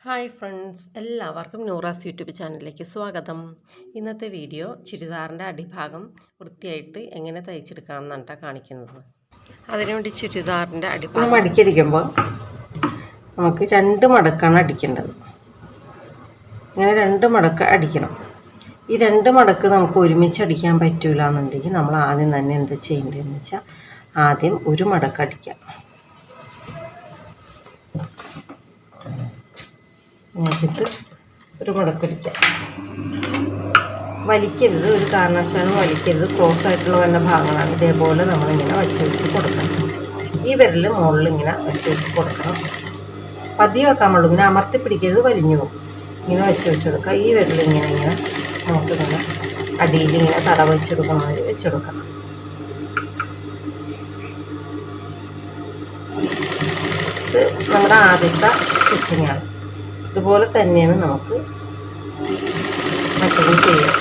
Hi friends, എല്ലാവർക്കും Noora's YouTube ചാനലിലേക്ക് സ്വാഗതം. ഇന്നത്തെ വീഡിയോ ചുരിദാറിൻ്റെ അടിഭാഗം വൃത്തിയായിട്ട് എങ്ങനെ തയ്ച്ചെടുക്കാമെന്നാണ് കാണിക്കുന്നത്. അതിനുവേണ്ടി ചുരിദാറിൻ്റെ അടിഭാഗം മടക്കിയടിക്കുമ്പോൾ നമുക്ക് 2 മടക്കാണ് അടിക്കേണ്ടത്. ഇങ്ങനെ 2 മടക്ക് അടിക്കണം. ഈ 2 മടക്ക് നമുക്ക് ഒരുമിച്ച് അടിക്കാൻ പറ്റില്ല എന്നുണ്ടെങ്കിൽ നമ്മൾ ആദ്യം തന്നെ എന്താ ചെയ്യേണ്ടതെന്ന് വെച്ചാൽ ആദ്യം ഒരു മടക്ക് അടിക്കാം. വെച്ചിട്ട് ഒരു മടക്കടിക്കാം. വലിക്കരുത്, ഒരു കാരണവശാലും വലിക്കരുത്. ക്രോസ് ആയിട്ടുള്ള വല്ല ഭാഗങ്ങളാണ്. ഇതേപോലെ നമ്മളിങ്ങനെ വെച്ച് കൊടുക്കണം. ഈ വിരൽ മുകളിൽ ഇങ്ങനെ വെച്ച് കൊടുക്കണം. പതിയെ വെക്കാൻ പാടുള്ളൂ. ഇങ്ങനെ അമർത്തി പിടിക്കരുത്, വലിഞ്ഞു പോകും. ഇങ്ങനെ വെച്ച് കൊടുക്കുക. ഈ വിരൽ ഇങ്ങനെ നമുക്കിങ്ങനെ അടിയിൽ ഇങ്ങനെ തട വെച്ചെടുക്കുന്നതിൽ വെച്ചെടുക്കണം. ഇത് നമ്മുടെ ആദ്യത്തെ സ്റ്റിച്ചിങ്ങാണ്. ഇതുപോലെ തന്നെയാണ് നമുക്ക് മറ്റൊന്നും ചെയ്യാം.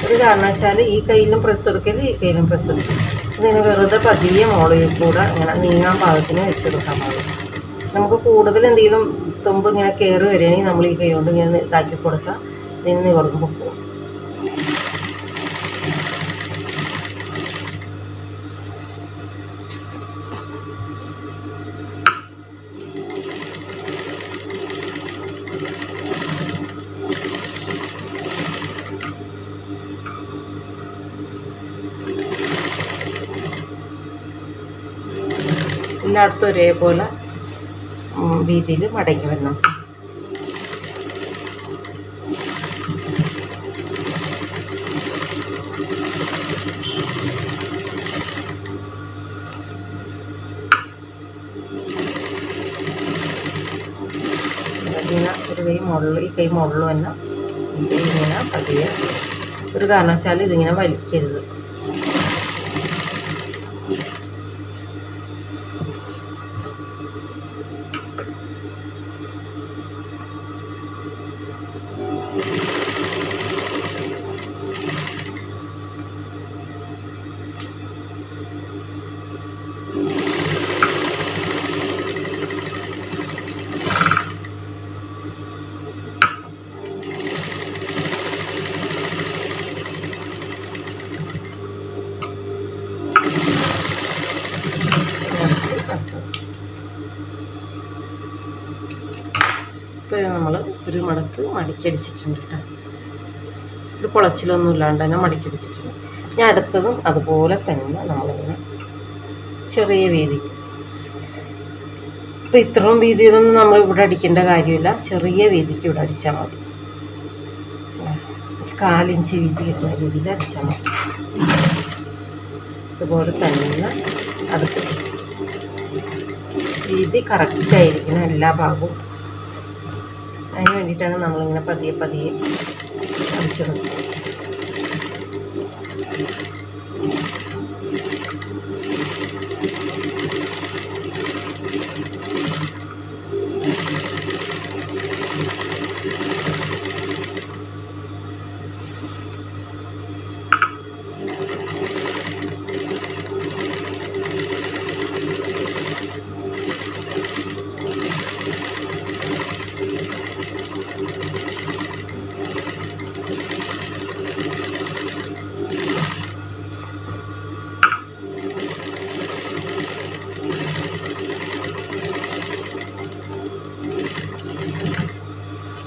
ഒരു കാരണവശാൽ ഈ കയ്യിലും പ്രസ് എടുക്കരുത്, ഈ കയ്യിലും പ്രസ് എടുക്കരുത്. ഇതിങ്ങനെ വെറുതെ പതിയെ മുകളിൽ കൂടെ ഇങ്ങനെ നീങ്ങാൻ പാകത്തിന് വെച്ചെടുക്കാൻ പാടില്ല. നമുക്ക് കൂടുതൽ എന്തെങ്കിലും തുമ്പ് ഇങ്ങനെ കയറി വരികയാണെങ്കിൽ നമ്മൾ ഈ കൈ കൊണ്ട് ഇങ്ങനെ ഇതാക്കി കൊടുത്താൽ ഇതിന് നിവർന്ന് പോകും. എല്ലായിടത്തും ഒരേപോലെ വീതിയിൽ മടങ്ങി വരണം. ഇങ്ങനെ ഒരു കൈ മുകളിൽ, ഈ കൈ മുകളിൽ തന്നെ ഇങ്ങനെ പതിയെ. ഒരു കാരണവശാലും ഇതിങ്ങനെ വലിക്കരുത്. ഇപ്പോൾ നമ്മൾ ഒരു മടക്ക് മടക്കിയടിച്ചിട്ടുണ്ട് കേട്ടോ. ഒരു കുളച്ചിലൊന്നും ഇല്ലാണ്ട് തന്നെ മടക്കിയടിച്ചിട്ടുണ്ട്. ഞാൻ അടുത്തതും അതുപോലെ തന്നെ നമ്മളിങ്ങനെ ചെറിയ വീതിക്ക്. ഇപ്പോൾ ഇത്രയും വീതിയിലൊന്നും നമ്മൾ ഇവിടെ അടിക്കേണ്ട കാര്യമില്ല. ചെറിയ വീതിക്ക് ഇവിടെ അടിച്ചാൽ മതി. 1/4 ഇഞ്ച് വീതി കിട്ടുന്ന രീതിയിൽ അടിച്ചാൽ മതി. ഇതുപോലെ തന്നെ അടുത്ത് വീതി കറക്റ്റായിരിക്കണം എല്ലാ ഭാഗവും. അതിന് വേണ്ടിയിട്ടാണ് നമ്മളിങ്ങനെ പതിയെ പതിയെ അടിച്ചെടുക്കുന്നത്.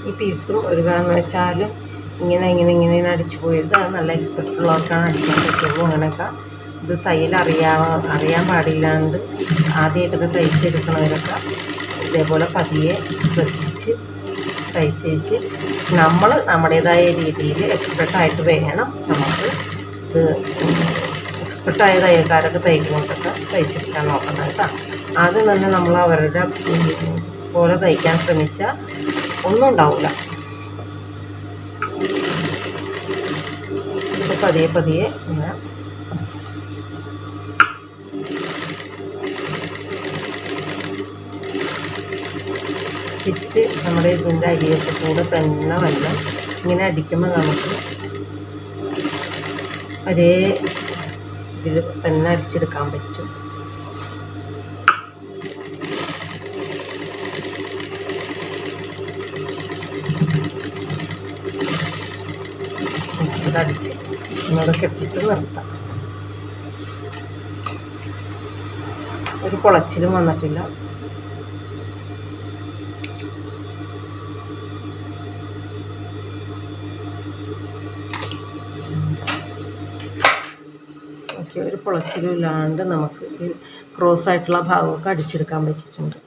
ഈ പീസും ഒരു കാരണവശാലും ഇങ്ങനെ അടിച്ചു പോയത്. അത് നല്ല എക്സ്പെർട്ട് ഉള്ളവർക്കാണ് അടിക്കാൻ പറ്റുള്ളൂ. അങ്ങനെയൊക്കെ ഇത് തയ്യൽ അറിയാൻ പാടില്ലാണ്ട് ആദ്യമായിട്ടൊക്കെ തയ്ച്ചെടുക്കണവരൊക്കെ ഇതേപോലെ പതിയെ ശ്രദ്ധിച്ച് തയ്ച്ചേച്ച് നമ്മൾ നമ്മുടേതായ രീതിയിൽ എക്സ്പെർട്ടായിട്ട് വേണം നമുക്ക് ഇത്. എക്സ്പെർട്ടായ തയ്യൽക്കാരൊക്കെ തയ്ക്കുന്നതൊക്കെ തയ്ച്ചെടുക്കാൻ നോക്കണം കേട്ടോ. ആദ്യം തന്നെ നമ്മൾ അവരുടെ പോലെ തയ്ക്കാൻ ശ്രമിച്ചാൽ ഒന്നും ഉണ്ടാവില്ല. ഇപ്പോൾ പതിയെ പതിയെ ഇങ്ങനെ സ്റ്റിച്ച് നമ്മുടെ ഇതിൻ്റെ അരിയത്ത് കൂടെ തന്നെ വല്ല ഇങ്ങനെ അടിക്കുമ്പോൾ നമുക്ക് ഒരേ ഇതിൽ തന്നെ അടിച്ചെടുക്കാൻ പറ്റും. ഒന്നുകൂടെ അടിച്ച് ഒന്നുകൂടെ കെട്ടിയിട്ട് നിർത്താം. ഒരു കുളച്ചിലും വന്നിട്ടില്ല. ഓക്കെ, ഒരു പൊളച്ചിലും ഇല്ലാണ്ട് നമുക്ക് ഈ ക്രോസ് ആയിട്ടുള്ള ഭാഗമൊക്കെ അടിച്ചെടുക്കാൻ പറ്റിയിട്ടുണ്ട്.